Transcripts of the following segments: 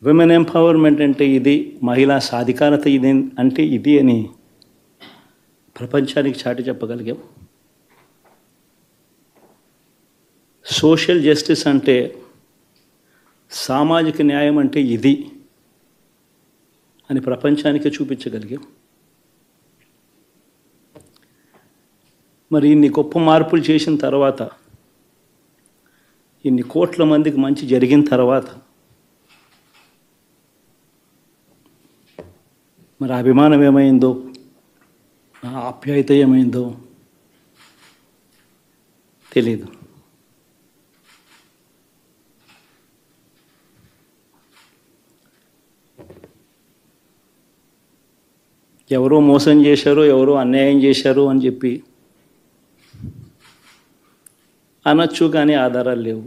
Women empowerment అంటే ఇది, మహిళా సాధికారత ఇది అంటే ఇది అని ప్రపంచానికి చాటి చెప్పగలిగాం. సోషల్ జస్టిస్ అంటే, సామాజిక న్యాయం అంటే ఇది అని ప్రపంచానికి చూపించగలిగాం. మరి ఇన్ని గొప్ప మార్పులు చేసిన తర్వాత, ఇన్ని కోట్ల మందికి మంచి జరిగిన తర్వాత, మరి అభిమానం ఏమైందో, ఆప్యాయత ఏమైందో తెలీదు. ఎవరో మోసం చేశారో, ఎవరో అన్యాయం చేశారో అని చెప్పి అనొచ్చు, కానీ ఆధారాలు లేవు.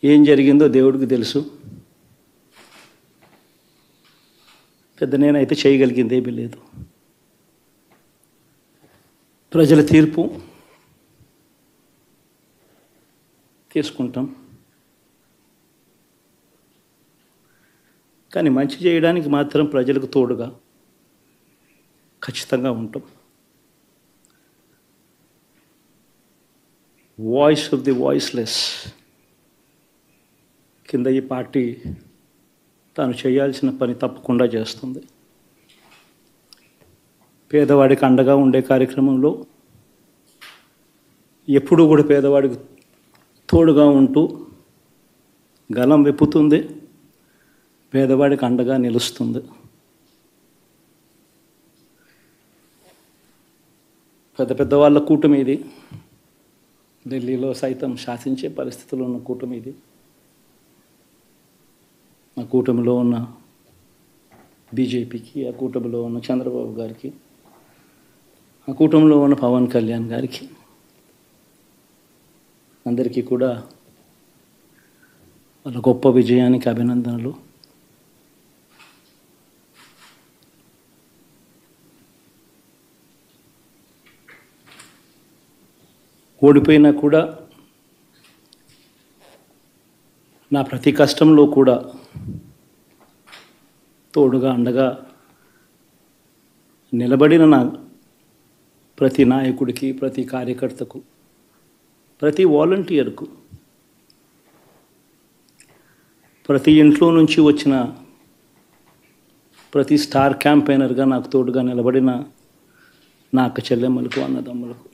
ఏం జరిగిందో దేవుడికి తెలుసు. పెద్ద నేనైతే చేయగలిగింది ఏమీ లేదు. ప్రజల తీర్పు తీసుకుంటాం, కానీ మంచి చేయడానికి మాత్రం ప్రజలకు తోడుగా ఖచ్చితంగా ఉంటాం. వాయిస్ ఆఫ్ ది వాయిస్లెస్ కింద ఈ పార్టీ తాను చేయాల్సిన పని తప్పకుండా చేస్తుంది. పేదవాడికి అండగా ఉండే కార్యక్రమంలో ఎప్పుడూ కూడా పేదవాడికి తోడుగా ఉంటూ గలం విప్పుతుంది, పేదవాడికి అండగా నిలుస్తుంది. పెద్ద పెద్ద వాళ్ళ కూటమి ఇది, ఢిల్లీలో సైతం శాసించే పరిస్థితుల్లో ఉన్న కూటమి ఇది. ఆ కూటమిలో ఉన్న బీజేపీకి, ఆ కూటమిలో ఉన్న చంద్రబాబు గారికి, ఆ కూటమిలో ఉన్న పవన్ కళ్యాణ్ గారికి, అందరికీ కూడా వాళ్ళ గొప్ప విజయానికి అభినందనలు. ఓడిపోయినా కూడా నా ప్రతి కష్టంలో కూడా తోడుగా అండగా నిలబడిన నా ప్రతి నాయకుడికి, ప్రతి కార్యకర్తకు, ప్రతి వాలంటీర్కు, ప్రతి ఇంట్లో నుంచి వచ్చిన ప్రతి స్టార్ క్యాంపెయినర్గా నాకు తోడుగా నిలబడిన నా అక్క చెల్లెమ్మలకు, అన్నదమ్ములకు,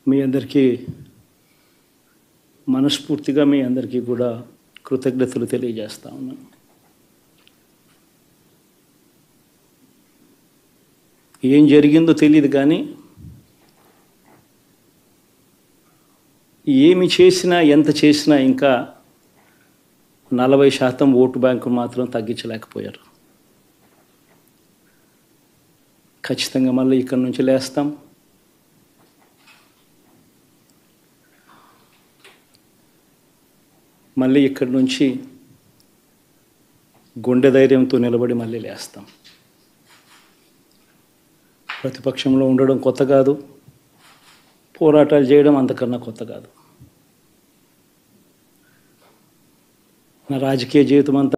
మీ అందరికీ మనస్ఫూర్తిగా మీ అందరికీ కూడా కృతజ్ఞతలు తెలియజేస్తా ఉన్నాను. ఏం జరిగిందో తెలియదు, కానీ ఏమి చేసినా, ఎంత చేసినా ఇంకా 40% ఓటు బ్యాంకు మాత్రం తగ్గించలేకపోయారు. ఖచ్చితంగా మళ్ళీ ఇక్కడి నుంచి లేస్తాం. మళ్ళీ ఇక్కడి నుంచి గుండె ధైర్యంతో నిలబడి మళ్ళీ లేస్తాం. ప్రతిపక్షంలో ఉండడం కొత్త కాదు, పోరాటాలు చేయడం అంతకన్నా కొత్త కాదు. నా రాజకీయ జీవితం అంతా